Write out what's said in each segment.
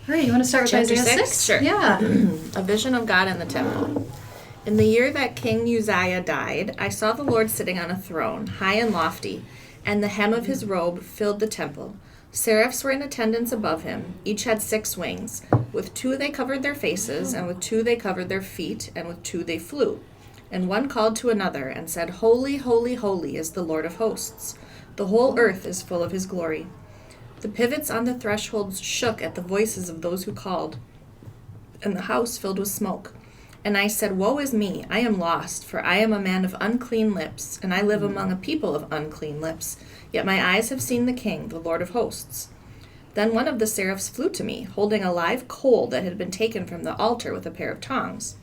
All right, you want to start with Chapter Isaiah 6? 6? Sure. Yeah. A vision of God in the temple. In the year that King Uzziah died, I saw the Lord sitting on a throne, high and lofty, and the hem of his robe filled the temple. Seraphs were in attendance above him. Each had 6 wings. With 2 they covered their faces, and with 2 they covered their feet, and with 2 they flew. And one called to another and said, Holy, holy, holy is the Lord of hosts. The whole earth is full of his glory. The pivots on the thresholds shook at the voices of those who called, and the house filled with smoke. And I said, Woe is me, I am lost, for I am a man of unclean lips, and I live among a people of unclean lips. Yet my eyes have seen the King, the Lord of hosts. Then one of the seraphs flew to me, holding a live coal that had been taken from the altar with a pair of tongs.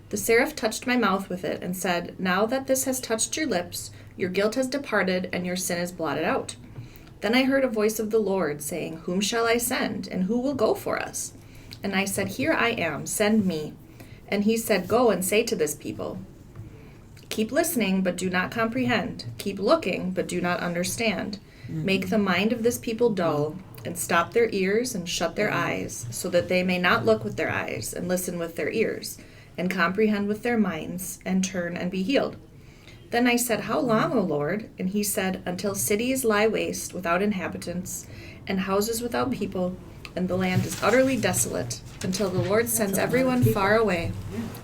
The seraph touched my mouth with it and said, Now that this has touched your lips, your guilt has departed, and your sin is blotted out. Then I heard a voice of the Lord saying, Whom shall I send, and who will go for us? And I said, Here I am, send me. And he said, Go and say to this people, Keep listening, but do not comprehend. Keep looking, but do not understand. Make the mind of this people dull, and stop their ears and shut their eyes, so that they may not look with their eyes, and listen with their ears, and comprehend with their minds, and turn and be healed. Then I said, How long, O Lord? And he said, Until cities lie waste without inhabitants, and houses without people, and the land is utterly desolate, until the Lord sends everyone far away,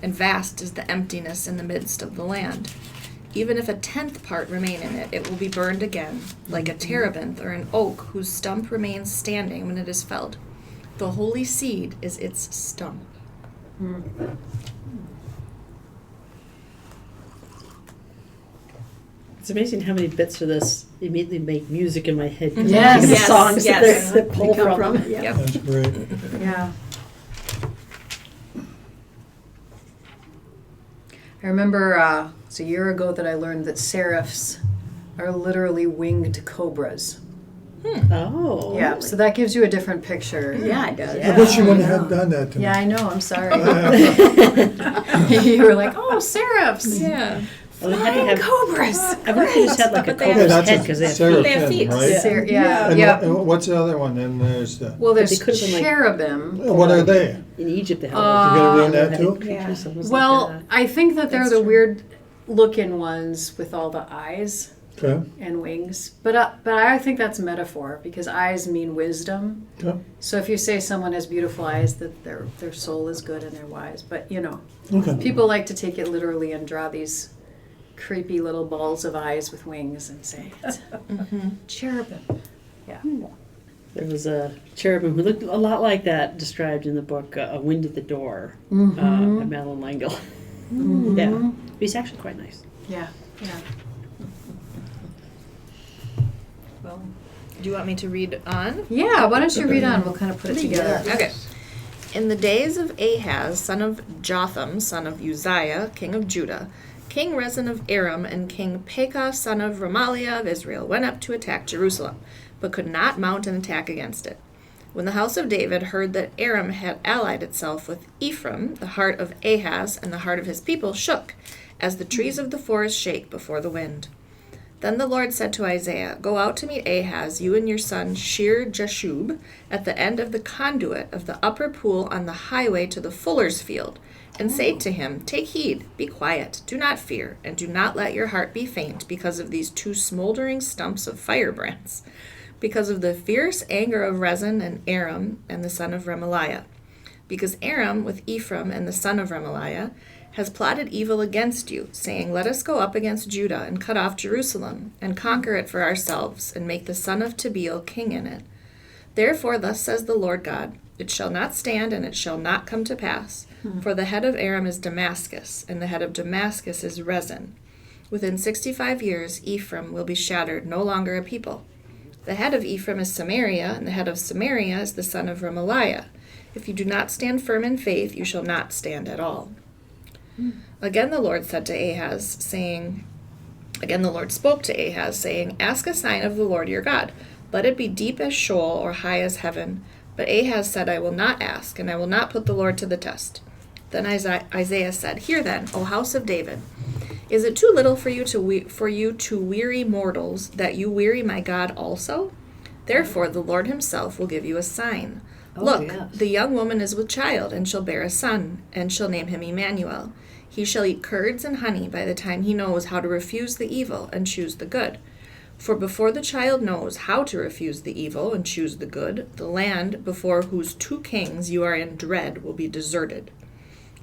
and vast is the emptiness in the midst of the land. Even if 1/10 part remain in it, it will be burned again, like a terebinth or an oak whose stump remains standing when it is felled. The holy seed is its stump. It's amazing how many bits of this immediately make music in my head because Yes. I think of the Yes, songs yes. that pull They come from. from. Yeah. Yep. That's great. Yeah. I remember it's a year ago that I learned that seraphs are literally winged cobras. Oh. Yeah, so that gives you a different picture. Yeah, it does. I wish you wouldn't have done that to me. Yeah, I know, I'm sorry. You were like, oh, seraphs. Yeah. Well, they had to have, Cobras. I wonder if they just had like a But they have- cobra's that's head a because they have seraphim, feet. They have feet. right? Yeah, And yeah. what's the other one? Then there's the, Well, there's But they could've been like- cherubim. what are they? In Egypt, they had You gonna ruin that had too? creatures that was Well, like I think that they're That's the true. weird looking ones with all the eyes Okay. and wings. But I think that's metaphor because eyes mean wisdom. Okay. So if you say someone has beautiful eyes, that their soul is good and they're wise. But you know, Okay. people like to take it literally and draw these creepy little balls of eyes with wings and say it's cherubim. Yeah. There was a cherubim who looked a lot like that described in the book A Wind at the Door by Madeline L'Engle. Yeah. He's actually quite nice. Yeah. Yeah. Well, do you want me to read on? Yeah. Why don't you read on? We'll kind of put it together. Okay. In the days of Ahaz, son of Jotham, son of Uzziah, king of Judah, King Rezin of Aram and King Pekah, son of Remaliah of Israel, went up to attack Jerusalem, but could not mount an attack against it. When the house of David heard that Aram had allied itself with Ephraim, the heart of Ahaz and the heart of his people shook, as the trees of the forest shake before the wind. Then the Lord said to Isaiah, Go out to meet Ahaz, you and your son Shear-Jashub, at the end of the conduit of the upper pool on the highway to the fuller's field, and say to him, Take heed, be quiet, do not fear, and do not let your heart be faint because of these 2 smoldering stumps of firebrands, because of the fierce anger of Rezin and Aram and the son of Remaliah. Because Aram with Ephraim and the son of Remaliah has plotted evil against you, saying, Let us go up against Judah and cut off Jerusalem, and conquer it for ourselves, and make the son of Tabeel king in it. Therefore thus says the Lord God, It shall not stand, and it shall not come to pass, for the head of Aram is Damascus, and the head of Damascus is Rezin. Within 65 years Ephraim will be shattered, no longer a people. The head of Ephraim is Samaria, and the head of Samaria is the son of Remaliah. If you do not stand firm in faith, you shall not stand at all. Again the Lord spoke to Ahaz, saying, Ask a sign of the Lord your God. Let it be deep as Sheol or high as heaven. But Ahaz said, I will not ask, and I will not put the Lord to the test. Then Isaiah said, Hear then, O house of David, is it too little for you to weary mortals, that you weary my God also? Therefore the Lord himself will give you a sign. Oh, Look, yes. the young woman is with child, and shall bear a son, and shall name him Emmanuel. He shall eat curds and honey by the time he knows how to refuse the evil and choose the good. For before the child knows how to refuse the evil and choose the good, the land before whose 2 kings you are in dread will be deserted.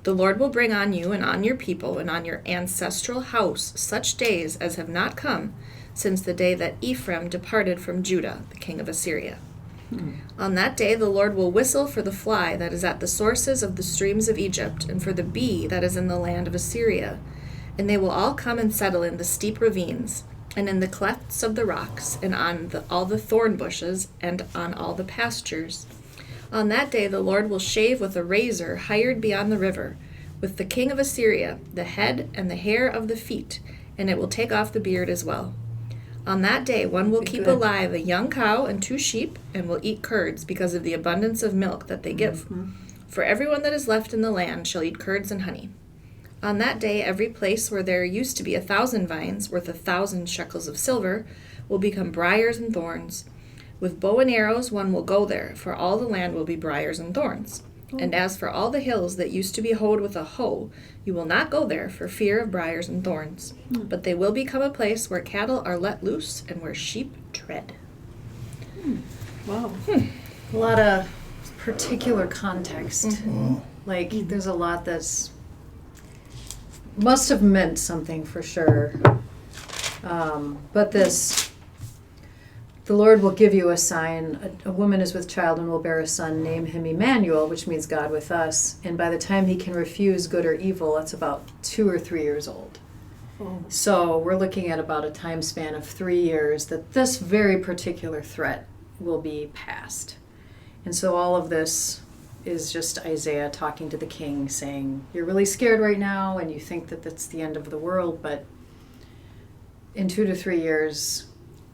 The Lord will bring on you and on your people and on your ancestral house such days as have not come since the day that Ephraim departed from Judah, the king of Assyria. On that day the Lord will whistle for the fly that is at the sources of the streams of Egypt, and for the bee that is in the land of Assyria. And they will all come and settle in the steep ravines, and in the clefts of the rocks, and on all the thorn bushes, and on all the pastures. On that day the Lord will shave with a razor hired beyond the river, with the king of Assyria, the head and the hair of the feet, and it will take off the beard as well. On that day one will keep Good. alive a young cow and 2 sheep, and will eat curds because of the abundance of milk that they give. For everyone that is left in the land shall eat curds and honey. On that day every place where there used to be 1,000 vines, worth 1,000 shekels of silver, will become briars and thorns. With bow and arrows one will go there, for all the land will be briars and thorns. And as for all the hills that used to be hoed with a hoe, you will not go there for fear of briars and thorns. But they will become a place where cattle are let loose and where sheep tread. Wow. A lot of particular context. Wow. Like, there's a lot that's must have meant something for sure. But this, the Lord will give you a sign. A woman is with child and will bear a son. Name him Emmanuel, which means God with us. And by the time he can refuse good or evil, that's about 2 or 3 years old. Oh. So we're looking at about a time span of 3 years that this very particular threat will be past. And so all of this is just Isaiah talking to the king saying, you're really scared right now and you think that that's the end of the world, but in 2 to 3 years,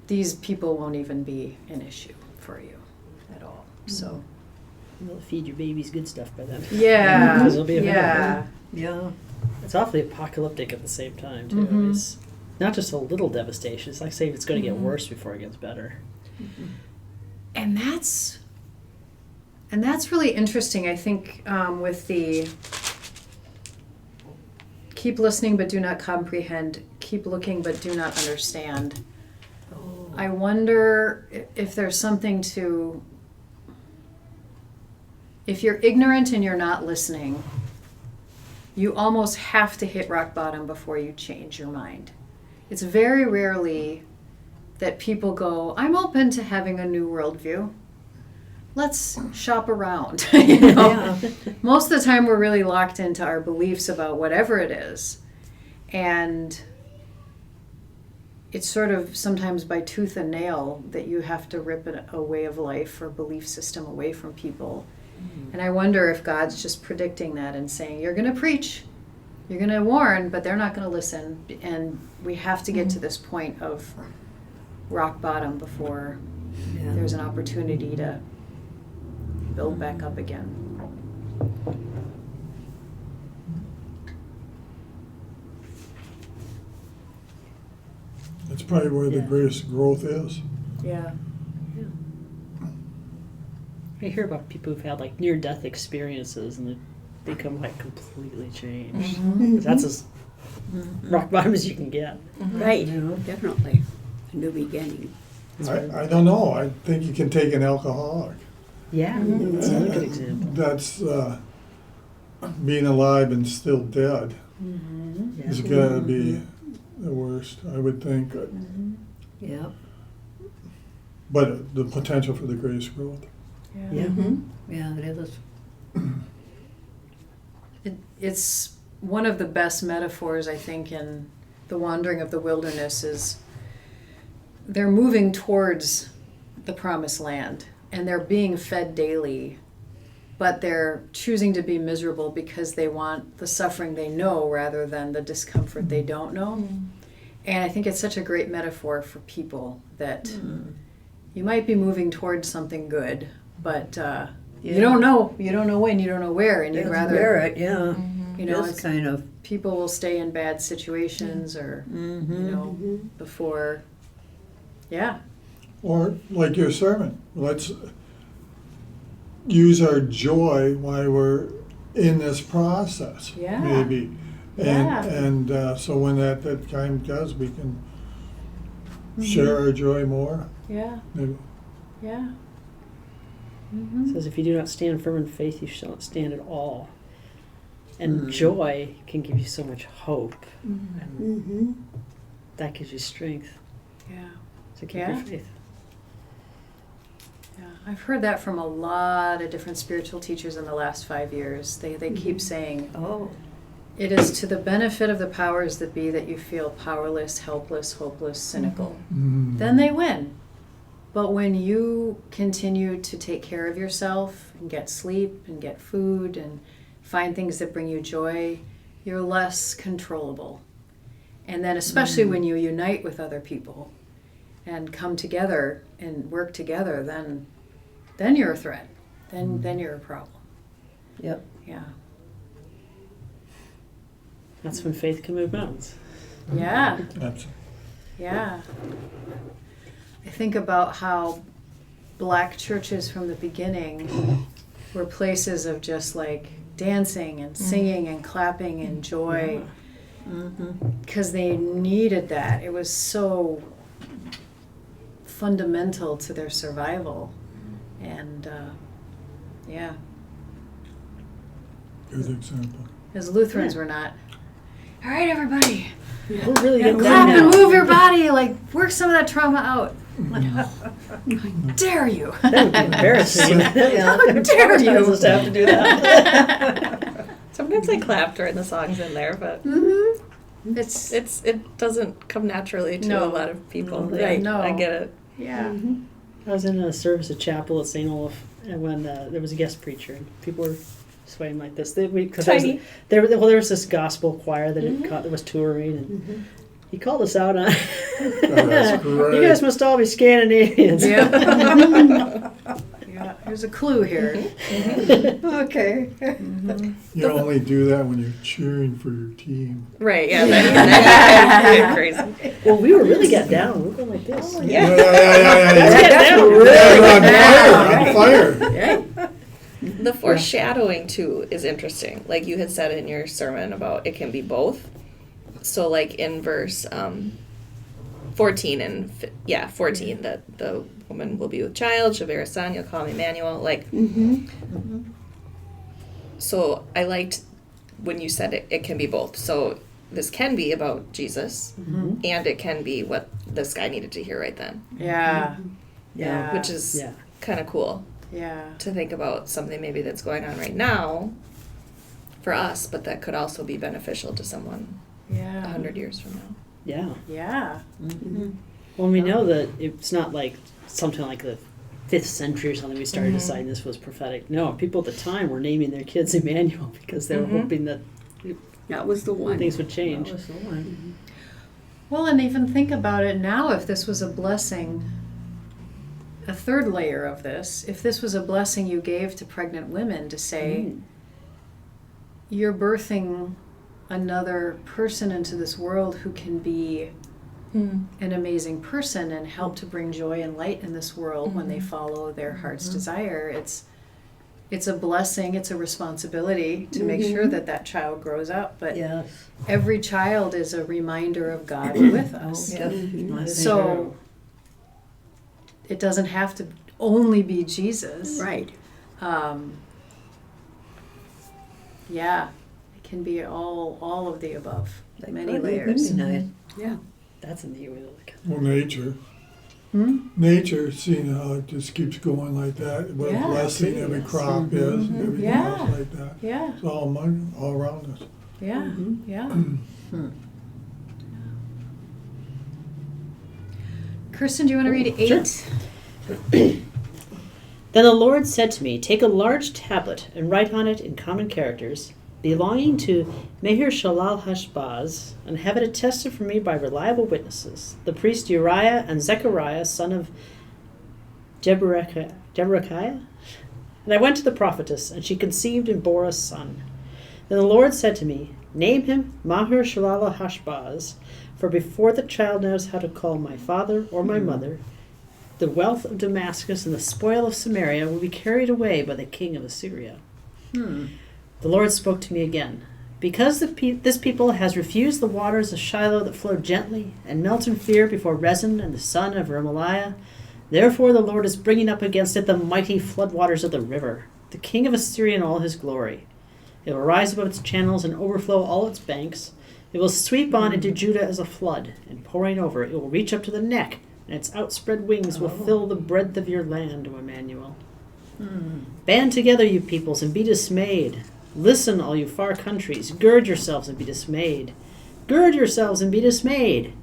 these people won't even be an issue for you at all. So, You'll feed your babies good stuff by then. yeah, Because they'll be yeah. Yeah. It's awfully apocalyptic at the same time, too. Mhm. It's not just a little devastation. It's like saying it's going to get worse before it gets better. And that's really interesting. I think with the keep listening but do not comprehend, keep looking but do not understand. Oh. I wonder if there's something to, if you're ignorant and you're not listening, you almost have to hit rock bottom before you change your mind. It's very rarely that people go, I'm open to having a new worldview. Let's shop around. You know? Yeah. Most of the time we're really locked into our beliefs about whatever it is. And it's sort of sometimes by tooth and nail that you have to rip a way of life or belief system away from people. And I wonder if God's just predicting that and saying, you're going to preach, you're going to warn, but they're not going to listen. And we have to get to this point of rock bottom before Yeah. there's an opportunity to build back up again. That's probably where the Yeah. greatest growth is. Yeah. I hear about people who've had like near-death experiences and they become like completely changed. That's as rock bottom as you can get. Right. Definitely. A new beginning. I don't know. I think you can take an alcoholic. Yeah, that's another good example. That's being alive and still dead Yeah. is going to be the worst, I would think. Yeah. But the potential for the greatest growth. Yeah. Yeah, it is. It's one of the best metaphors, I think, in the wandering of the wilderness is they're moving towards the promised land and they're being fed daily, but they're choosing to be miserable because they want the suffering they know rather than the discomfort they don't know. And I think it's such a great metaphor for people that you might be moving towards something good, but you don't know. You don't know when, you don't know where, and you'd That's rather, wear it, yeah. you know, This it's, kind of. people will stay in bad situations or, you know, before, yeah. Or like your sermon, use our joy while we're in this process, Yeah. maybe. Yeah. And so when that time does, we can share our joy more. Yeah. Maybe. Yeah. It says, if you do not stand firm in faith, you shall not stand at all. And joy can give you so much hope. And Mm-hmm. that gives you strength Yeah. to keep Yeah. your faith. Yeah, I've heard that from a lot of different spiritual teachers in the last 5 years. They keep saying, Oh. it is to the benefit of the powers that be that you feel powerless, helpless, hopeless, cynical. Mm. Then they win. But when you continue to take care of yourself and get sleep and get food and find things that bring you joy, you're less controllable. And then especially when you unite with other people and come together and work together, then you're a threat. Then you're a problem. Yep. Yeah. That's when faith can move mountains. Yeah. Absolutely. Yeah. I think about how black churches from the beginning were places of just like dancing and singing and clapping and joy because they needed that. It was so fundamental to their survival. And yeah, Good example. as Lutherans were not. All right, everybody, We're really getting clap down and now. move your body, like work some of that trauma out. Like, how dare you? That would be embarrassing. How dare you? Traumatizes us to have to do that. Sometimes I clap during the songs in there, but Mm-hmm. It's it doesn't come naturally to No. a lot of people. No, Yeah, right, no. I get it. yeah. I was in a service at chapel at St. Olaf, and when there was a guest preacher, and people were swaying like this. Because Tiny. there was this gospel choir that was touring, and he called us out on. that's great. You guys must all be Scandinavians. Yeah. Yeah. There's a clue here. Okay. You only do that when you're cheering for your team. Right, yeah, that get crazy. Well, we were really got down. We were going like this. Yeah. Yeah. On fire. The foreshadowing too is interesting. Like you had said in your sermon about it can be both. So like in verse 14 and 14 that the woman will be with child, she'll bear a son, you'll call him Emmanuel. Like so I liked when you said it can be both. So this can be about Jesus and it can be what this guy needed to hear right then. Yeah. Yeah. Which is Yeah. kind of cool. Yeah. To think about something maybe that's going on right now for us, but that could also be beneficial to someone Yeah. 100 years from now. Yeah. Yeah. Well, we know that it's not like something like the 5th century or something we started deciding this was prophetic. No, people at the time were naming their kids Emmanuel because they were hoping that That was the one. things would change. That was the one. Well, and even think about it now, if this was a blessing, a third layer of this, if this was a blessing you gave to pregnant women to say, you're birthing another person into this world who can be an amazing person and help to bring joy and light in this world when they follow their heart's desire. It's a blessing, it's a responsibility to make sure that that child grows up, but Yes. every child is a reminder of God with us. So it doesn't have to only be Jesus. Right. Yeah, it can be all of the above. Many Could be, layers. could be nice. Yeah. That's a neat way to look at it. Well, nature. Hmm? Nature, seeing how it just keeps going like that, what Yeah, a blessing it every is. crop is, and everything Yeah. else like that. Yeah, It's all money, all around us. yeah, yeah. Kirsten, do you want to read 8? Then the Lord said to me, take a large tablet and write on it in common characters, belonging to Meher Shalal Hashbaz, and have it attested for me by reliable witnesses, the priest Uriah and Zechariah, son of Jeberechiah. And I went to the prophetess, and she conceived and bore a son. Then the Lord said to me, name him Maher Shalal Hashbaz, for before the child knows how to call my father or my mother, the wealth of Damascus and the spoil of Samaria will be carried away by the king of Assyria. The Lord spoke to me again. Because this people has refused the waters of Shiloh that flow gently and melt in fear before Rezin and the son of Remaliah, therefore the Lord is bringing up against it the mighty floodwaters of the river, the king of Assyria in all his glory. It will rise above its channels and overflow all its banks. It will sweep on into Judah as a flood, and pouring over, it will reach up to the neck, and its outspread wings will fill the breadth of your land, O Emmanuel. Band together, you peoples, and be dismayed. Listen, all you far countries. Gird yourselves and be dismayed. Gird yourselves and be dismayed.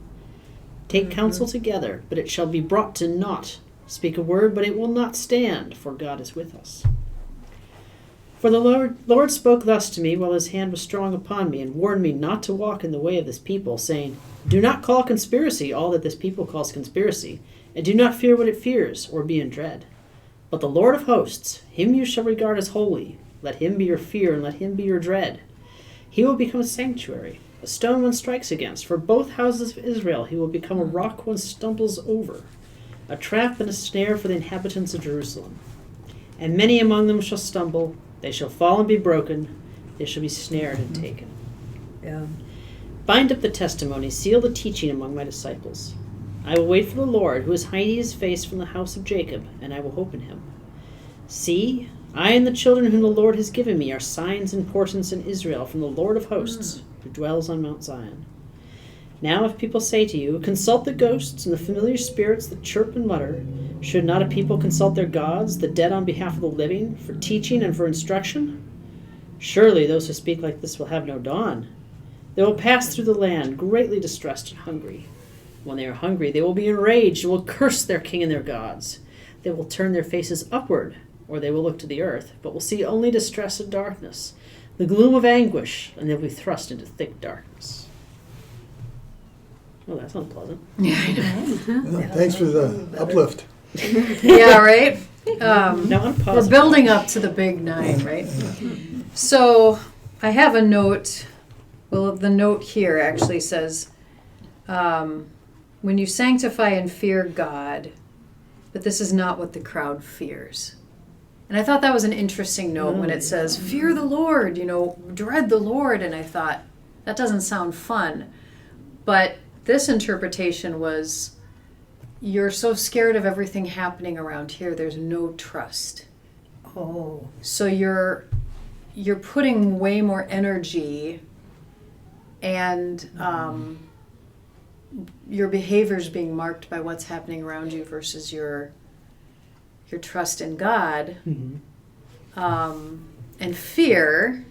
Take counsel together, but it shall be brought to naught. Speak a word, but it will not stand, for God is with us. For the Lord spoke thus to me while his hand was strong upon me, and warned me not to walk in the way of this people, saying, Do not call conspiracy all that this people calls conspiracy, and do not fear what it fears, or be in dread. But the Lord of hosts, him you shall regard as holy. Let him be your fear, and let him be your dread. He will become a sanctuary, a stone one strikes against. For both houses of Israel he will become a rock one stumbles over, a trap and a snare for the inhabitants of Jerusalem. And many among them shall stumble, they shall fall and be broken, they shall be snared and taken. Yeah. Bind up the testimony, seal the teaching among my disciples. I will wait for the Lord, who is hiding his face from the house of Jacob, and I will hope in him. See, I and the children whom the Lord has given me are signs and portents in Israel from the Lord of hosts, who dwells on Mount Zion. Now if people say to you, Consult the ghosts and the familiar spirits that chirp and mutter, should not a people consult their gods, the dead on behalf of the living, for teaching and for instruction? Surely those who speak like this will have no dawn. They will pass through the land, greatly distressed and hungry. When they are hungry, they will be enraged and will curse their king and their gods. They will turn their faces upward, or they will look to the earth, but will see only distress and darkness, the gloom of anguish, and they will be thrust into thick darkness. Oh, that's unpleasant. Yeah, I know. Thanks for the uplift. Yeah, right? Now I'm We're positive. building up to the big 9, right? So I have a note. Well, the note here actually says, when you sanctify and fear God, but this is not what the crowd fears. And I thought that was an interesting note when it says, fear the Lord, dread the Lord. And I thought, that doesn't sound fun. But this interpretation was, you're so scared of everything happening around here, there's no trust. Oh. So you're putting way more energy and your behavior's being marked by what's happening around you versus your trust in God. And fear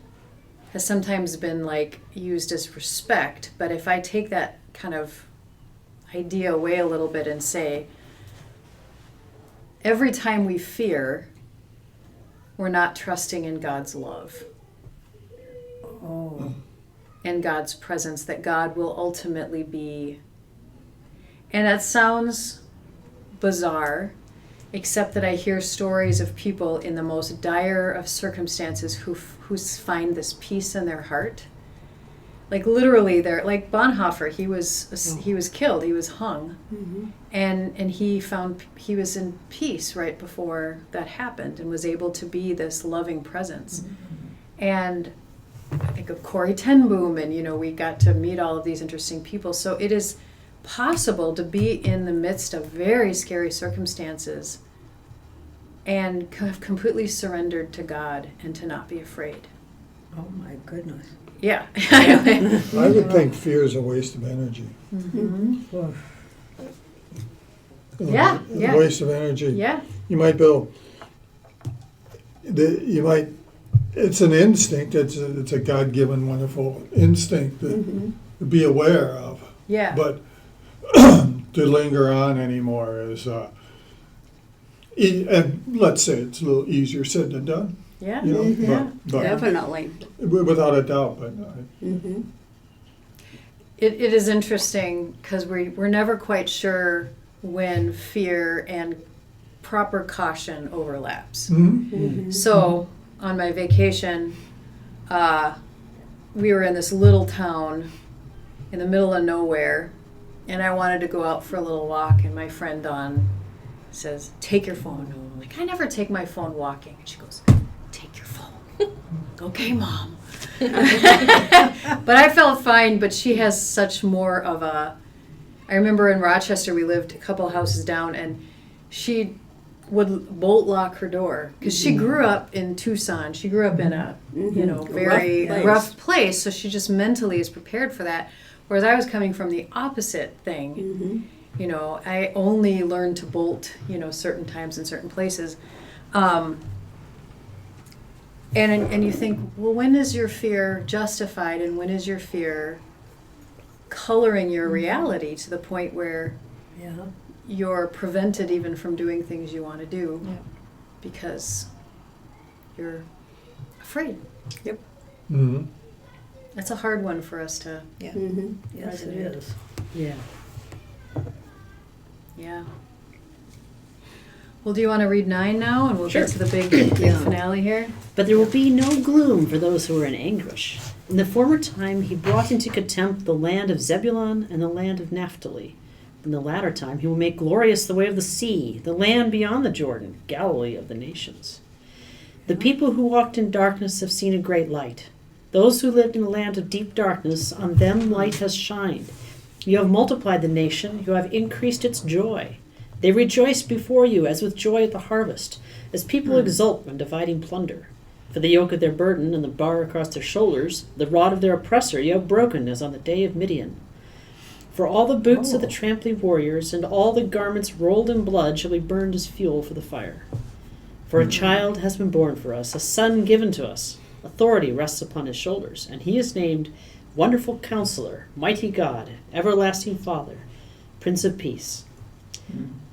has sometimes been used as respect, but if I take that kind of idea away a little bit and say, every time we fear, we're not trusting in God's love. Oh. And God's presence, that God will ultimately be. And that sounds bizarre, except that I hear stories of people in the most dire of circumstances who find this peace in their heart. Literally, they're like Bonhoeffer. He was killed. He was hung, and he was in peace right before that happened, and was able to be this loving presence. And I think of Corrie ten Boom, and we got to meet all of these interesting people. So it is possible to be in the midst of very scary circumstances and have completely surrendered to God and to not be afraid. Oh my goodness. Yeah. I would think fear is a waste of energy. Oh. Yeah, A yeah. waste of energy. Yeah. You might it's an instinct, it's a God-given wonderful instinct to be aware of. Yeah. But to linger on anymore is, and let's say it's a little easier said than done. Yeah. But Definitely. without a doubt. But It is interesting because we're never quite sure when fear and proper caution overlaps. So on my vacation, we were in this little town in the middle of nowhere, and I wanted to go out for a little walk, and my friend Dawn says, take your phone. I'm like, I never take my phone walking. And she goes, take your phone. Okay, Mom. But I felt fine, but she has such more of a... I remember in Rochester, we lived a couple houses down, and she would bolt lock her door because she grew up in Tucson. She grew up in a, very rough place, so she just mentally is prepared for that. Whereas I was coming from the opposite thing. I only learned to bolt, certain times in certain places. And you think, well, when is your fear justified and when is your fear coloring your reality to the point where you're prevented even from doing things you want to do because you're afraid? Yep. Mm-hmm. That's a hard one for us to... Yes, it Resonate. is. Yeah. Yeah. Well, do you want to read 9 now, and we'll Sure. get to the big Yeah. finale here? But there will be no gloom for those who are in anguish. In the former time he brought into contempt the land of Zebulun and the land of Naphtali. In the latter time he will make glorious the way of the sea, the land beyond the Jordan, Galilee of the nations. The people who walked in darkness have seen a great light. Those who lived in a land of deep darkness, on them light has shined. You have multiplied the nation, you have increased its joy. They rejoice before you as with joy at the harvest, as people exult when dividing plunder. For the yoke of their burden and the bar across their shoulders, the rod of their oppressor you have broken as on the day of Midian. For all the boots of the trampling warriors and all the garments rolled in blood shall be burned as fuel for the fire. For a child has been born for us, a son given to us. Authority rests upon his shoulders, and he is named Wonderful Counselor, Mighty God, Everlasting Father, Prince of Peace.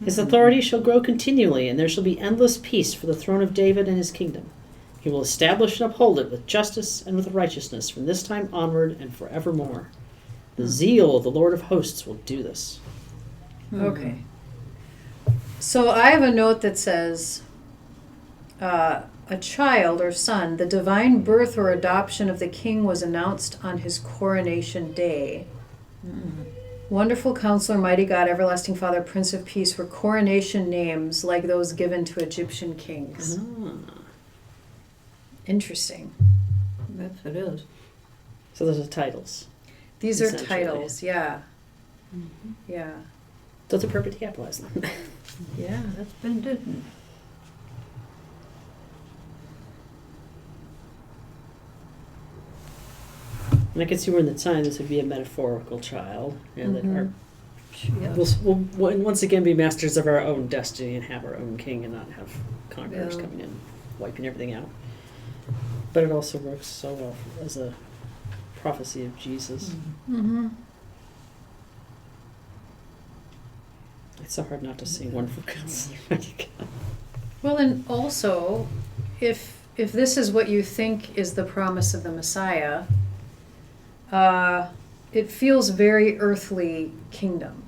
His authority shall grow continually, and there shall be endless peace for the throne of David and his kingdom. He will establish and uphold it with justice and with righteousness from this time onward and forevermore. The zeal of the Lord of hosts will do this. Okay. So I have a note that says, a child or son, the divine birth or adoption of the king was announced on his coronation day. Wonderful Counselor, Mighty God, Everlasting Father, Prince of Peace were coronation names like those given to Egyptian kings. Interesting. Yes, it is. So those are titles. These are Essentially. titles, yeah. Yeah. So it's appropriate to capitalize them. Yeah, that's been done. And I can see where in the time this would be a metaphorical child, and that our Yes. we'll once again be masters of our own destiny and have our own king and not have conquerors Yeah. coming in, wiping everything out. But it also works so well as a prophecy of Jesus. Mm-hmm. It's so hard not to sing Wonderful Counselor, Mighty God. Well, and also, if this is what you think is the promise of the Messiah, it feels very earthly kingdom.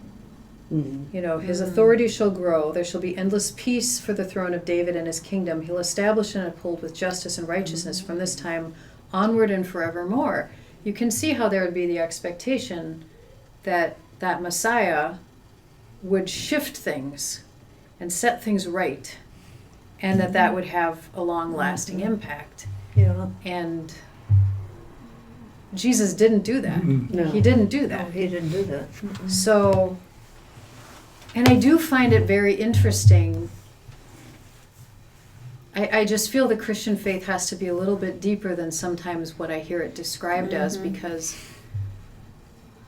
Mm-hmm. You know, his authority shall grow. There shall be endless peace for the throne of David and his kingdom. He'll establish and uphold with justice and righteousness from this time onward and forevermore. You can see how there would be the expectation that that Messiah would shift things and set things right, and that would have a long-lasting impact. Yeah. And Jesus didn't do that. No. He didn't do No, that. he didn't do that. So, and I do find it very interesting. I just feel the Christian faith has to be a little bit deeper than sometimes what I hear it described as, because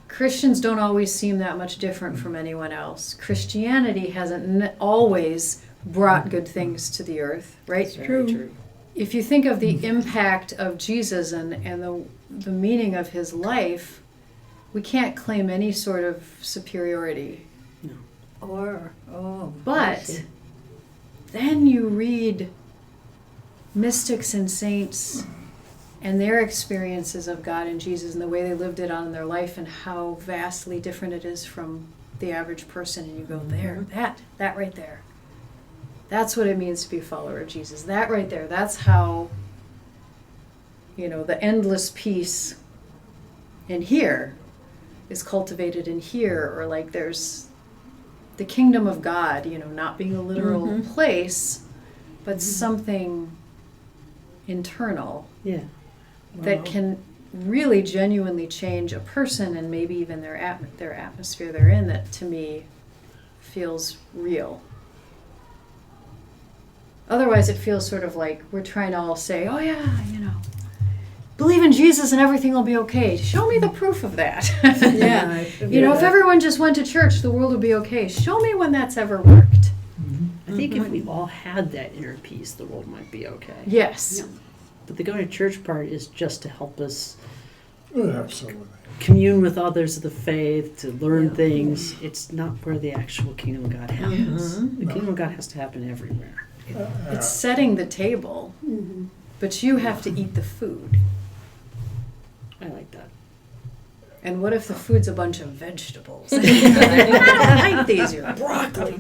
Christians don't always seem that much different from anyone else. Christianity hasn't always brought good things to the earth, right? True. If you think of the impact of Jesus and the meaning of his life, we can't claim any sort of superiority. But then you read mystics and saints and their experiences of God and Jesus and the way they lived it out in their life and how vastly different it is from the average person, and you go, there, that right there. That's what it means to be a follower of Jesus. That right there, that's how, the endless peace in here is cultivated in here, or like there's the kingdom of God, not being a literal place, but something internal Yeah. that can really genuinely change a person and maybe even their atmosphere they're in, that to me feels real. Otherwise it feels sort of like we're trying to all say, oh yeah, believe in Jesus and everything will be okay. Show me the proof of that. Yeah. If everyone just went to church, the world would be okay. Show me when that's ever worked. I think if we all had that inner peace, the world might be okay. Yes. But the going to church part is just to help us Absolutely. commune with others of the faith, to learn Yeah. things. It's not where the actual kingdom of God happens. The kingdom of God has to happen everywhere. It's setting the table, but you have to eat the food. I like that. And what if the food's a bunch of vegetables? I don't like these. You're broccoli.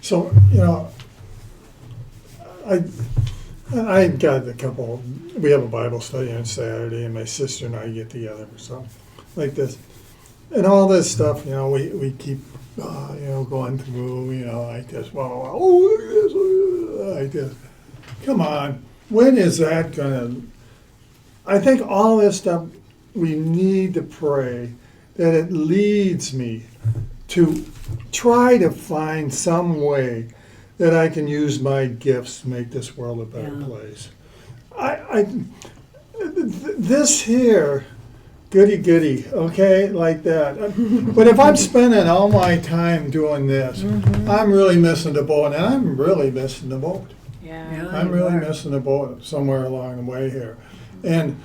So, I got a couple, we have a Bible study on Saturday, and my sister and I get together for something like this. And all this stuff, we keep, going through, like this, like this. Come on, when is that gonna, I think all this stuff, we need to pray that it leads me to try to find some way that I can use my gifts to make this world a better place. This here, goody, okay, like that. But if I'm spending all my time doing this, I'm really missing the boat, and I'm really missing the boat. Yeah. I'm really missing the boat somewhere along the way here. And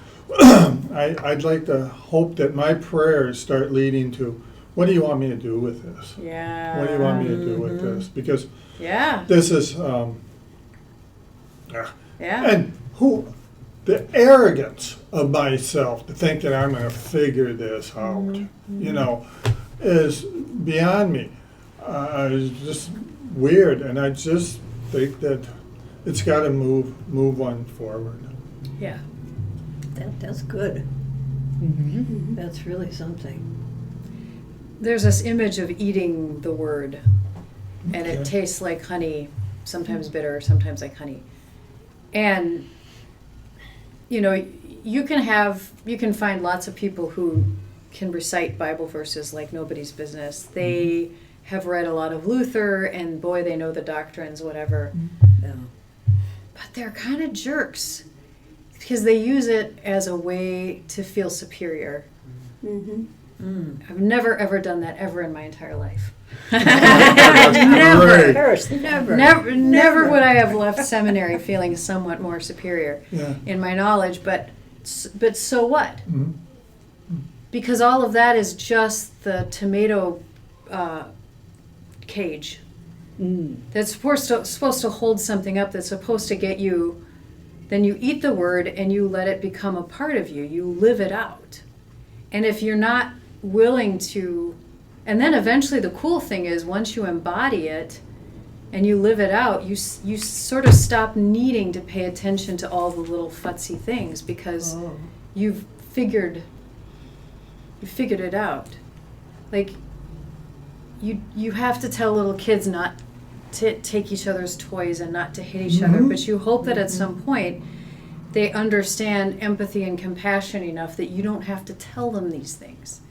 I'd like to hope that my prayers start leading to, what do you want me to do with this? Yeah. What do you want me to do with this? Because Yeah. this is, Yeah. and the arrogance of myself to think that I'm going to figure this out, is beyond me. It's just weird, and I just think that it's got to move on forward. Yeah. That's good. That's really something. There's this image of eating the word, and it Okay. tastes like honey, sometimes bitter, sometimes like honey. And you can find lots of people who can recite Bible verses like nobody's business. They have read a lot of Luther, and boy, they know the doctrines, whatever. Yeah. But they're kind of jerks because they use it as a way to feel superior. I've never ever done that ever in my entire life. Great. Never would I have left seminary feeling somewhat more superior Yeah. in my knowledge, but so what? Mhm. Because all of that is just the tomato cage that's supposed to hold something up, that's supposed to get you. Then you eat the word and you let it become a part of you. You live it out. And if you're not willing to, and then eventually the cool thing is once you embody it and you live it out, you sort of stop needing to pay attention to all the little futzy things because you've figured it out. Like you have to tell little kids not to take each other's toys and not to hit each other, but you hope that at some point they understand empathy and compassion enough that you don't have to tell them these things.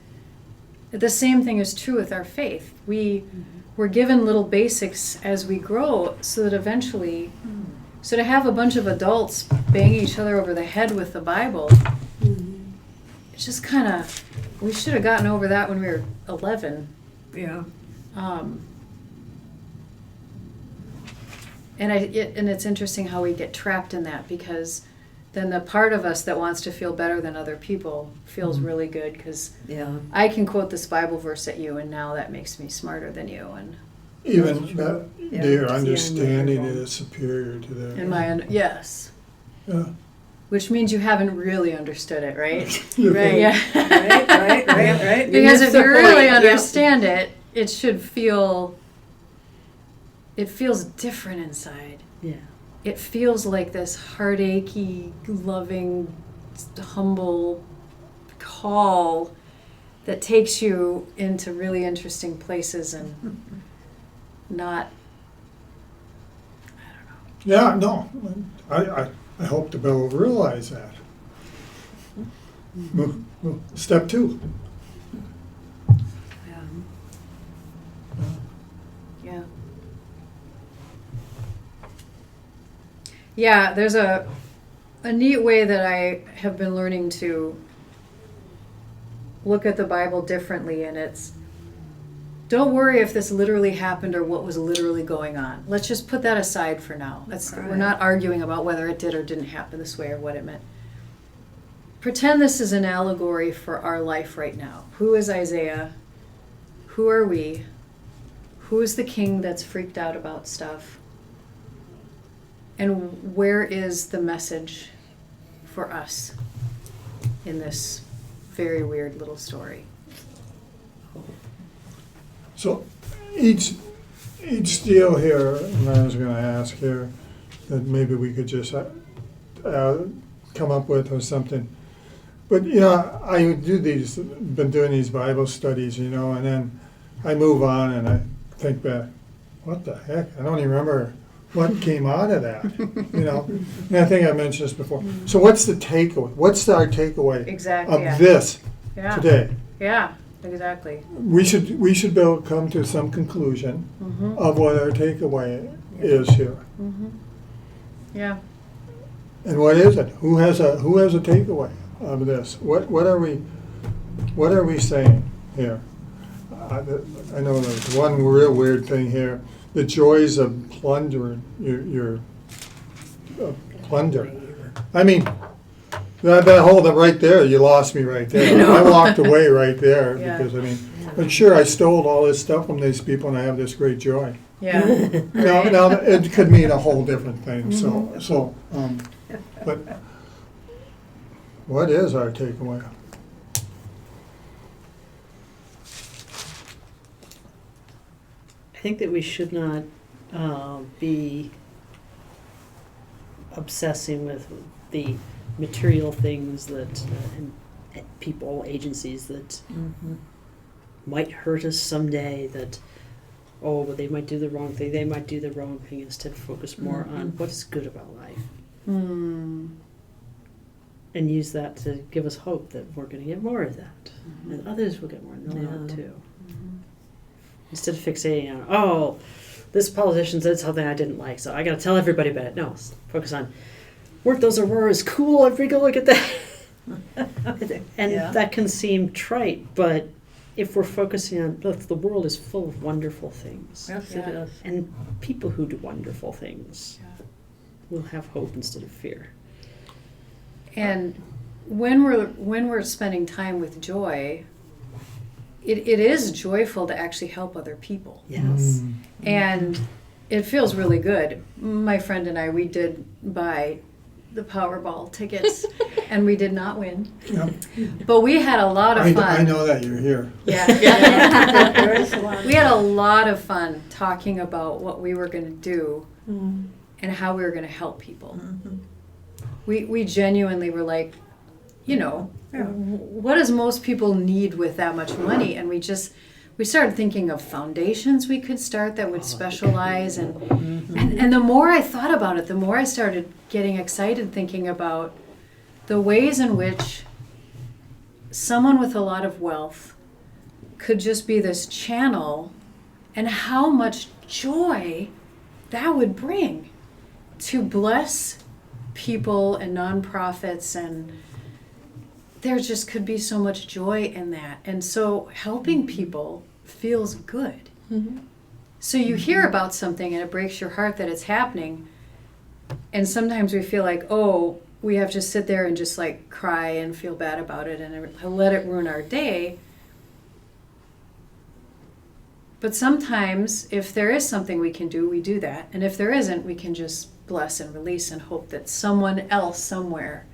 The same thing is true with our faith. We're given little basics as we grow so that eventually, so to have a bunch of adults banging each other over the head with the Bible, it's just kind of, we should have gotten over that when we were 11. Yeah. And it's interesting how we get trapped in that, because then the part of us that wants to feel better than other people feels really good because Yeah. I can quote this Bible verse at you and now that makes me smarter than you, and Even that, Yeah, their it's the understanding unbelievable. is superior to theirs. yes, Yeah. which means you haven't really understood it, right? Right. Yeah. Right. Because if missed the you really point. understand it, it feels different inside. Yeah. It feels like this heartachy, loving, humble call that takes you into really interesting places and not, Yeah, no, I hope the bill will realize that. Step 2. yeah. Yeah, there's a neat way that I have been learning to look at the Bible differently, and it's, don't worry if this literally happened or what was literally going on. Let's just put that aside for now. We're not arguing about whether it did or didn't happen this way or what it meant. Pretend this is an allegory for our life right now. Who is Isaiah? Who are we? Who is the king that's freaked out about stuff? And where is the message for us in this very weird little story? So each deal here, and I was going to ask here, that maybe we could just come up with or something. But I been doing these Bible studies, and then I move on and I think back, what the heck? I don't even remember what came out of that, And I think I mentioned this before. So what's the takeaway? What's our takeaway Exactly. of this Yeah. today? Yeah, exactly. We should be able to come to some conclusion of what our takeaway is here. Yeah. And what is it? Who has a takeaway of this? What are we saying here? I know there's one real weird thing here: the joys of plundering your plunder. I mean, that whole right there, you lost me right there. I walked away right there Yeah. because but sure, I stole all this stuff from these people, and I have this great joy. Yeah. Now it could mean a whole different thing. But what is our takeaway? I think that we should not be obsessing with the material things that and people, agencies that might hurt us someday, that, but they might do the wrong thing, they might do the wrong thing, instead focus more on what is good about life. And use that to give us hope that we're going to get more of that. And others will get more, and they'll know it too. Instead of fixating on, this politician said something I didn't like, so I got to tell everybody about it. No, focus on, weren't those auroras cool? Everybody go look at that. And that can seem trite, but if we're focusing on, look, the world is full of wonderful things. Yes, it is. And people who do wonderful things will have hope instead of fear. And when we're spending time with joy, it is joyful to actually help other people. Yes. And it feels really good. My friend and I, we did buy the Powerball tickets, and we did not win. Yeah. But we had a lot of fun. I know that you're here. Yeah. There is a lot. We had a lot of fun talking about what we were going to do and how we were going to help people. We genuinely were like, what does most people need with that much money? And we started thinking of foundations we could start that would specialize. And the more I thought about it, the more I started getting excited thinking about the ways in which someone with a lot of wealth could just be this channel, and how much joy that would bring to bless people and nonprofits, and there just could be so much joy in that. And so helping people feels good. So you hear about something and it breaks your heart that it's happening, and sometimes we feel like, we have to sit there and just like cry and feel bad about it and let it ruin our day. But sometimes if there is something we can do, we do that. And if there isn't, we can just bless and release and hope that someone else somewhere,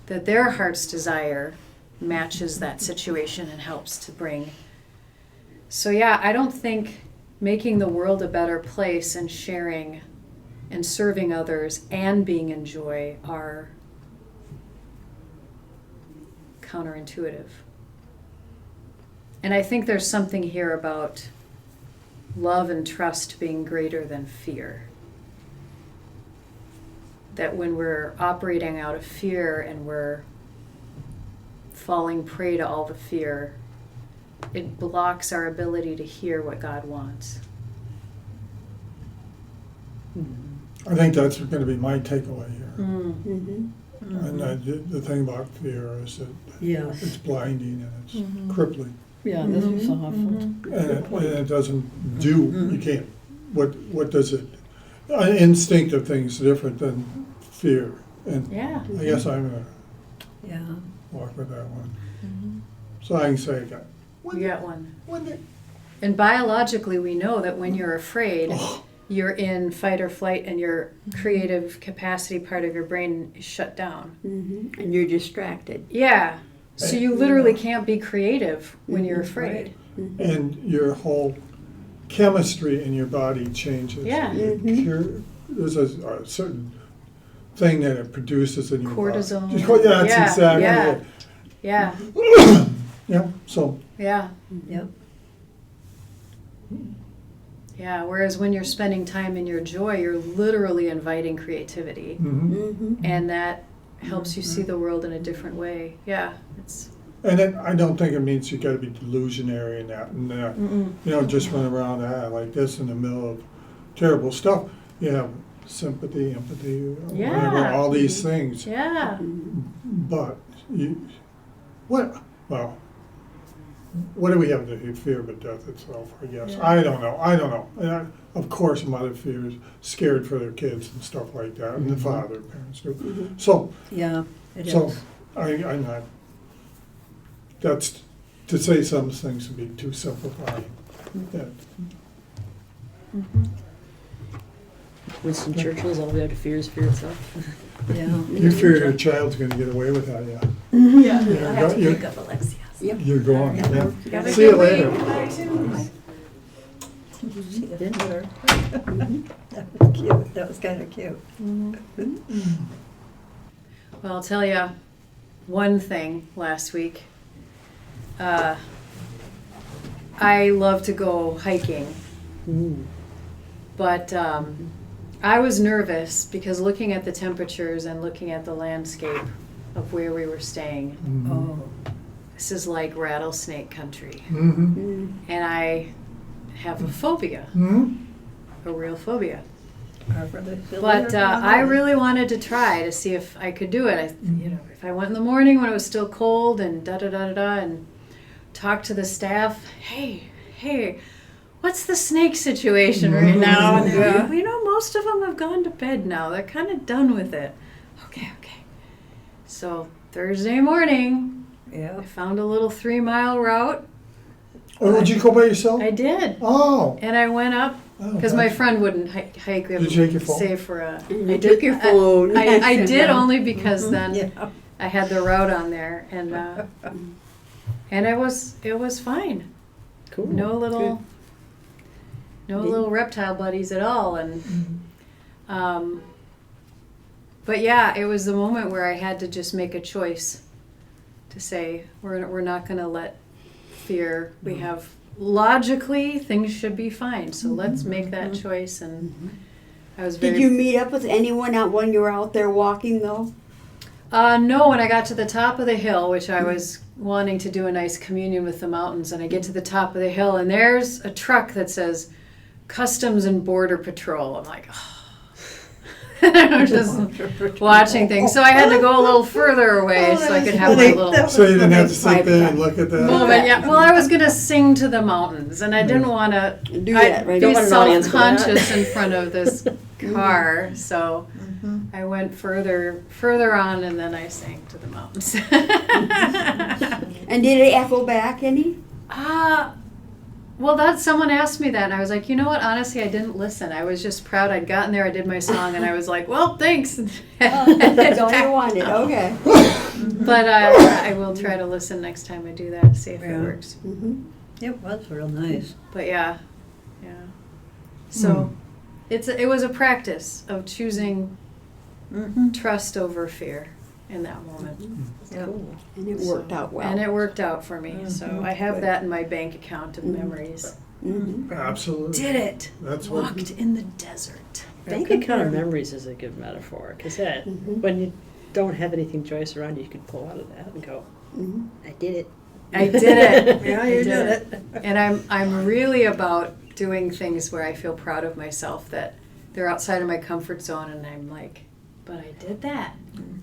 that their heart's desire matches that situation and helps to bring. So I don't think making the world a better place and sharing and serving others and being in joy are counterintuitive. And I think there's something here about love and trust being greater than fear. That when we're operating out of fear and we're falling prey to all the fear, it blocks our ability to hear what God wants. I think that's going to be my takeaway here. Mm-hmm. And the thing about fear is that Yes. it's blinding and it's crippling. Yeah, this was awful. And it doesn't do, you can't, what does it, instinctive things different than fear. And Yeah. I guess I'm going Yeah. to walk with that one. So I can say again. You got one. And biologically, we know that when you're afraid, you're in fight or flight and your creative capacity part of your brain is shut down. Mm-hmm. And you're distracted. Yeah. So you literally can't be creative when you're afraid. And your whole chemistry in your body changes. Yeah. There's a certain thing that it produces in your Cortisol. body. Yeah, that's Yeah, exactly yeah. it. Yeah. Yeah, so, Yeah. Yep. Yeah. Whereas when you're spending time in your joy, you're literally inviting creativity. mhm. And that helps you see the world in a different way. Yeah. It's I don't think it means you gotta be delusionary and just run around like this in the middle of terrible stuff. You have sympathy, empathy, Yeah. whatever, all these things. yeah. But what do we have to fear but death itself, I guess? Yeah. I don't know. And of course, mother fears, scared for their kids and stuff like that, and the father, parents do. So, Yeah, it is. so I'm not, that's, to say some things would be too simplifying. Yeah. Winston Churchill's all we have to fear is fear itself. Yeah. You fear your child's gonna get away with that, yeah. Yeah. I have to pick up Alexia. Yep. You're going, Have yeah. a See you good later. week. That was cute. That was kind of cute. Well, I'll tell you one thing last week. I love to go hiking, but I was nervous because looking at the temperatures and looking at the landscape of where we were staying, Oh. this is like rattlesnake country. Mm-hmm. And I have a phobia, Mm-hmm. a real phobia. Our brother Billy But or I Mama? really wanted to try to see if I could do it. If I went in the morning when it was still cold and and talked to the staff. Hey, what's the snake situation right now? And they're like, most of them have gone to bed now. They're kind of done with it. Okay. So Thursday morning, Yeah. I found a little 3-mile route. Oh, did you go by yourself? I did. Oh. And I went up because my friend wouldn't hike. Did you take your phone? Save for a. You took your phone. I did Yeah. only because then Yeah. I had the route on there, and it was fine. Cool. No little reptile buddies at all, and but yeah, it was the moment where I had to just make a choice to say we're not going to let fear. We have logically things should be fine, so let's make that choice. And I was very. Did you meet up with anyone out when you were out there walking though? No, when I got to the top of the hill, which I was wanting to do a nice communion with the mountains, and I get to the top of the hill, and there's a truck that says Customs and Border Patrol. I'm like, oh. I'm just watching things. So I had to go a little further away so I could have my little So you didn't have to sit there and look at that? moment. Yeah. Well, I was going to sing to the mountains, and I didn't want to Do that, right? be Don't want an audience for that. self-conscious in front of this car. So I went further on, and then I sang to the mountains. And did it echo back any? Well, someone asked me that, and I was like, you know what? Honestly, I didn't listen. I was just proud I'd gotten there. I did my song, and I was like, well, thanks. That's all you wanted, okay. But I will try to listen next time I do that, see if it Yeah. works. Mhm. It was real nice. But yeah. So it was a practice of choosing trust over fear. in that moment. Cool. And it worked So- out well. And it worked out for me. So Mhm. I have Good. that in my bank account of memories. Mhm. Absolutely. Did it. That's what. Walked in the desert. Bank account of memories is a good metaphor because that Mhm. when you don't have anything joyous around you, you can pull out of that and go, Mhm. I did it. I did it. Yeah, I you did did it. And I'm really about doing things where I feel proud of myself that they're outside of my comfort zone, and I'm like, but I did that.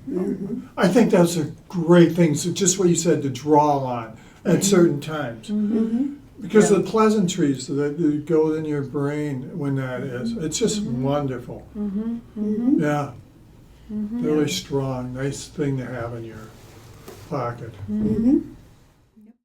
Mhm. I think that's a great thing. So just what you said, to draw on at certain times. Mhm. Because Yeah. the pleasantries that go in your brain when that is, it's just wonderful. Mm-hmm. Mm-hmm. Yeah, Mm-hmm. really strong, nice thing to have in your pocket. Mhm.